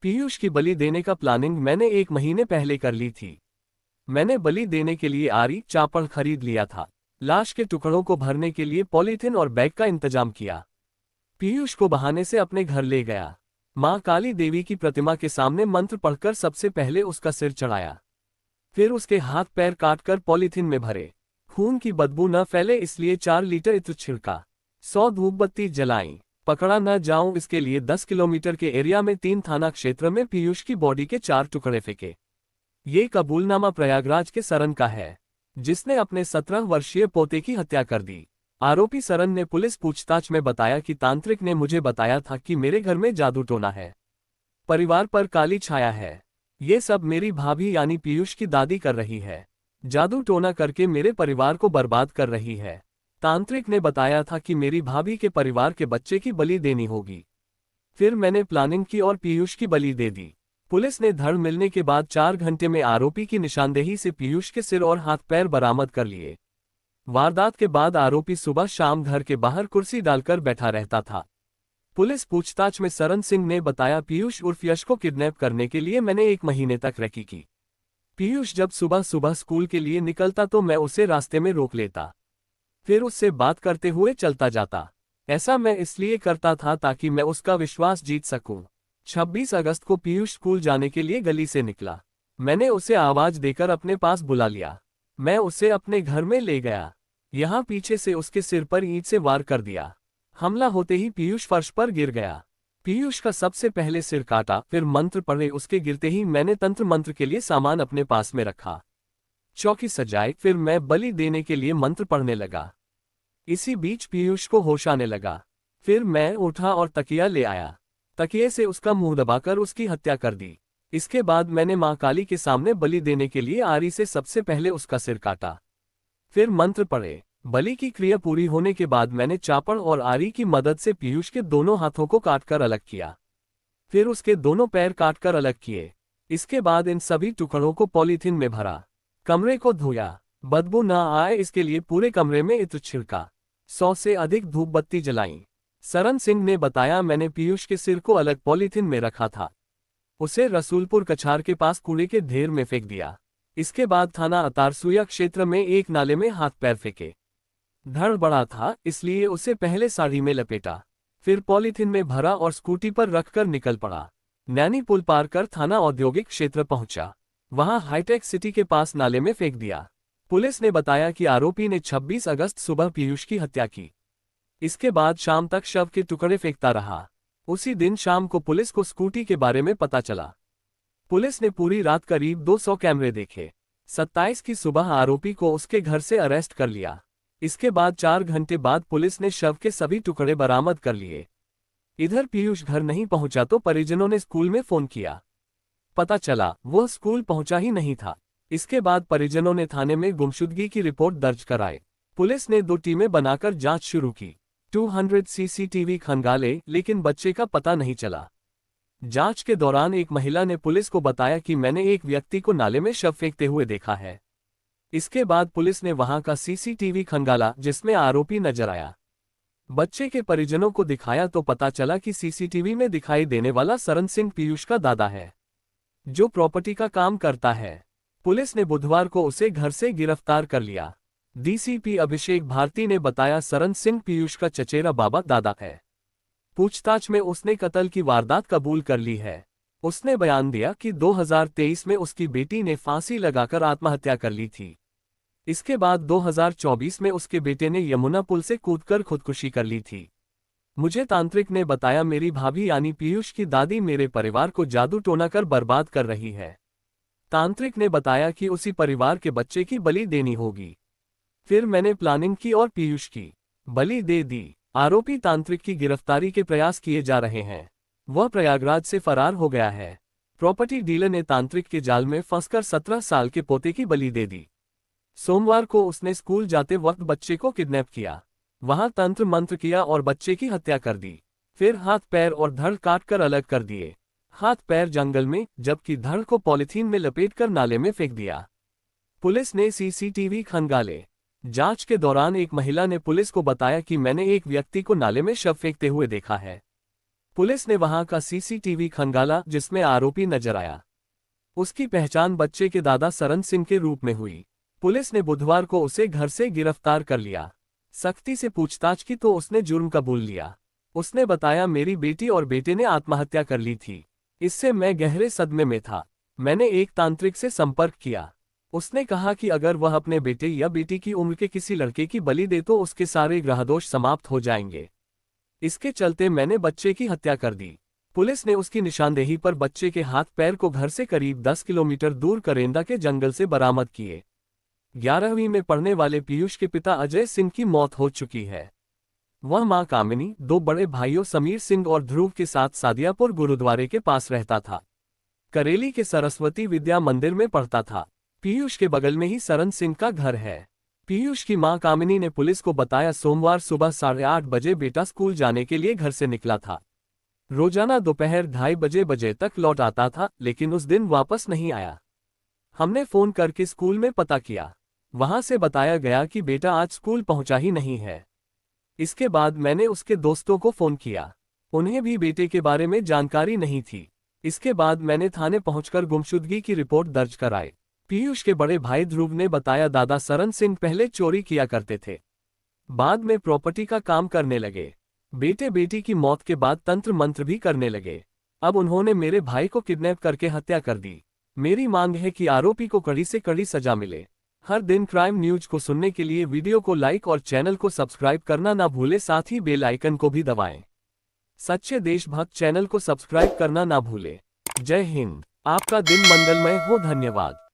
पीयूष की बलि देने का प्लानिंग मैंने 1 महीने पहले कर ली थी। मैंने बलि देने के लिए आरी चापड़ खरीद लिया था। लाश के टुकड़ों को भरने के लिए पॉलीथिन और बैग का इंतजाम किया। पीयूष को बहाने से अपने घर ले गया। मां काली देवी की प्रतिमा के सामने मंत्र पढ़कर सबसे पहले उसका सिर चढ़ाया। फिर उसके हाथ पैर काटकर पॉलीथिन में भरे। खून की बदबू न फैले इसलिए 4 लीटर इत्र छिड़का। 100 धूपबत्ती जलाई। पकड़ा न जाऊं इसके लिए 10 किलोमीटर के एरिया में 3 थाना क्षेत्र में पीयूष की बॉडी के 4 टुकड़े फेंके। ये कबूलनामा प्रयागराज के सरन का है, जिसने अपने 17 वर्षीय पोते की हत्या कर दी। आरोपी सरन ने पुलिस पूछताछ में बताया कि तांत्रिक ने मुझे बताया था कि मेरे घर में जादू टोना है, परिवार पर काली छाया है। ये सब मेरी भाभी यानी पीयूष की दादी कर रही है। जादू टोना करके मेरे परिवार को बर्बाद कर रही है। तांत्रिक ने बताया था कि मेरी भाभी के परिवार के बच्चे की बलि देनी होगी। फिर मैंने प्लानिंग की और पीयूष की बलि दे दी। पुलिस ने धड़ मिलने के बाद 4 घंटे में आरोपी की निशानदेही से पीयूष के सिर और हाथ पैर बरामद कर लिए। वारदात के बाद आरोपी सुबह शाम घर के बाहर कुर्सी डालकर बैठा रहता था। पुलिस पूछताछ में सरन सिंह ने बताया, पीयूष उर्फ यश को किडनैप करने के लिए मैंने 1 महीने तक रेकी की। पीयूष जब सुबह सुबह स्कूल के लिए निकलता तो मैं उसे रास्ते में रोक लेता, फिर उससे बात करते हुए चलता जाता। ऐसा मैं इसलिए करता था ताकि मैं उसका विश्वास जीत सकूं। 26 अगस्त को पीयूष स्कूल जाने के लिए गली से निकला। मैंने उसे आवाज देकर अपने पास बुला लिया। मैं उसे अपने घर में ले गया। यहाँ पीछे से उसके सिर पर ईंट से वार कर दिया। हमला होते ही पीयूष फर्श पर गिर गया। पीयूष का सबसे पहले सिर काटा, फिर मंत्र पढ़े। उसके गिरते ही मैंने तंत्र मंत्र के लिए सामान अपने पास में रखा, चौकी सजाई। फिर मैं बलि देने के लिए मंत्र पढ़ने लगा। इसी बीच पीयूष को होश आने लगा। फिर मैं उठा और तकिया ले आया। तकिए से उसका मुंह दबाकर उसकी हत्या कर दी। इसके बाद मैंने मां काली के सामने बलि देने के लिए आरी से सबसे पहले उसका सिर काटा, फिर मंत्र पढ़े। बलि की क्रिया पूरी होने के बाद मैंने चापड़ और आरी की मदद से पीयूष के दोनों हाथों को काटकर अलग किया, फिर उसके दोनों पैर काटकर अलग किए। इसके बाद इन सभी टुकड़ों को पॉलीथिन में भरा। कमरे को धोया, बदबू न आए इसके लिए पूरे कमरे में इत्र छिड़का। 100 से अधिक धूप बत्ती जलाई। सरन सिंह ने बताया, मैंने पीयूष के सिर को अलग पॉलीथिन में रखा था, उसे रसूलपुर कछार के पास कूड़े के ढेर में फेंक दिया। इसके बाद थाना अतारसुया क्षेत्र में एक नाले में हाथ पैर फेंके। धड़ बड़ा था इसलिए उसे पहले साड़ी में लपेटा, फिर पॉलीथिन में भरा और स्कूटी पर रखकर निकल पड़ा। नैनी पुल पार कर थाना औद्योगिक क्षेत्र पहुंचा। वहां हाईटेक सिटी के पास नाले में फेंक दिया। पुलिस ने बताया कि आरोपी ने 26 अगस्त सुबह पीयूष की हत्या की। इसके बाद शाम तक शव के टुकड़े फेंकता रहा। उसी दिन शाम को पुलिस को स्कूटी के बारे में पता चला। पुलिस ने पूरी रात करीब 200 कैमरे देखे। 27 की सुबह आरोपी को उसके घर से अरेस्ट कर लिया। इसके बाद 4 घंटे बाद पुलिस ने शव के सभी टुकड़े बरामद कर लिए। इधर पीयूष घर नहीं पहुंचा तो परिजनों ने स्कूल में फोन किया। पता चला वह स्कूल पहुंचा ही नहीं था। इसके बाद परिजनों ने थाने में गुमशुदगी की रिपोर्ट दर्ज कराई। पुलिस ने 2 टीमें बनाकर जांच शुरू की। 200 सीसीटीवी खंगाले, लेकिन बच्चे का पता नहीं चला। जांच के दौरान एक महिला ने पुलिस को बताया कि मैंने एक व्यक्ति को नाले में शव फेंकते हुए देखा है। इसके बाद पुलिस ने वहां का सीसीटीवी खंगाला, जिसमें आरोपी नजर आया। बच्चे के परिजनों को दिखाया तो पता चला कि सीसीटीवी में दिखाई देने वाला सरन सिंह पीयूष का दादा है, जो प्रॉपर्टी का काम करता है। पुलिस ने बुधवार को उसे घर से गिरफ्तार कर लिया। डीसीपी अभिषेक भारती ने बताया, सरन सिंह पीयूष का चचेरा बाबा दादा है। पूछताछ में उसने कत्ल की वारदात कबूल कर ली है। उसने बयान दिया कि 2023 में उसकी बेटी ने फांसी लगाकर आत्महत्या कर ली थी। इसके बाद 2024 में उसके बेटे ने यमुना पुल से कूदकर खुदकुशी कर ली थी। मुझे तांत्रिक ने बताया, मेरी भाभी यानी पीयूष की दादी मेरे परिवार को जादू टोना कर बर्बाद कर रही है। तांत्रिक ने बताया कि उसी परिवार के बच्चे की बलि देनी होगी। फिर मैंने प्लानिंग की और पीयूष की बलि दे दी। आरोपी तांत्रिक की गिरफ्तारी के प्रयास किए जा रहे हैं। वह प्रयागराज से फरार हो गया है। प्रॉपर्टी डीलर ने तांत्रिक के जाल में फंसकर 17 साल के पोते की बलि दे दी। सोमवार को उसने स्कूल जाते वक्त बच्चे को किडनैप किया, वहां तंत्र मंत्र किया और बच्चे की हत्या कर दी। फिर हाथ पैर और धड़ काटकर अलग कर दिए। हाथ पैर जंगल में, जबकि धड़ को पॉलीथीन में लपेटकर नाले में फेंक दिया। पुलिस ने सीसीटीवी खंगाले। जांच के दौरान एक महिला ने पुलिस को बताया कि मैंने एक व्यक्ति को नाले में शव फेंकते हुए देखा है। पुलिस ने वहां का सीसीटीवी खंगाला जिसमें आरोपी नजर आया। उसकी पहचान बच्चे के दादा सरन सिंह के रूप में हुई। पुलिस ने बुधवार को उसे घर से गिरफ्तार कर लिया। सख्ती से पूछताछ की तो उसने जुर्म कबूल लिया। उसने बताया, मेरी बेटी और बेटे ने आत्महत्या कर ली थी। इससे मैं गहरे सदमे में था। मैंने एक तांत्रिक से संपर्क किया। उसने कहा कि अगर वह अपने बेटे या बेटी की उम्र के किसी लड़के की बलि दे तो उसके सारे ग्रहदोष समाप्त हो जाएंगे। इसके चलते मैंने बच्चे की हत्या कर दी। पुलिस ने उसकी निशानदेही पर बच्चे के हाथ पैर को घर से करीब 10 किलोमीटर दूर करेंदा के जंगल से बरामद किए। 11वीं में पढ़ने वाले पीयूष के पिता अजय सिंह की मौत हो चुकी है। वह मां कामिनी, 2 बड़े भाइयों समीर सिंह और ध्रुव के साथ सादियापुर गुरुद्वारे के पास रहता था। करेली के सरस्वती विद्या मंदिर में पढ़ता था। पीयूष के बगल में ही सरन सिंह का घर है। पीयूष की मां कामिनी ने पुलिस को बताया, सोमवार सुबह 8:30 बजे बेटा स्कूल जाने के लिए घर से निकला था। रोजाना दोपहर 2:30 बजे तक लौट आता था, लेकिन उस दिन वापस नहीं आया। हमने फोन करके स्कूल में पता किया। वहां से बताया गया कि बेटा आज स्कूल पहुंचा ही नहीं है। इसके बाद मैंने उसके दोस्तों को फोन किया। उन्हें भी बेटे के बारे में जानकारी नहीं थी। इसके बाद मैंने थाने पहुंचकर गुमशुदगी की रिपोर्ट दर्ज कराई। पीयूष के बड़े भाई ध्रुव ने बताया, दादा सरन सिंह पहले चोरी किया करते थे, बाद में प्रॉपर्टी का काम करने लगे। बेटे बेटी की मौत के बाद तंत्र मंत्र भी करने लगे। अब उन्होंने मेरे भाई को किडनैप करके हत्या कर दी। मेरी मांग है कि आरोपी को कड़ी से कड़ी सजा मिले। हर दिन क्राइम न्यूज को सुनने के लिए वीडियो को लाइक और चैनल को सब्सक्राइब करना ना भूले, साथ ही बेल आइकन को भी दबाएं। सच्चे देशभक्त चैनल को सब्सक्राइब करना ना भूले। जय हिंद। आपका दिन मंगलमय हो। धन्यवाद।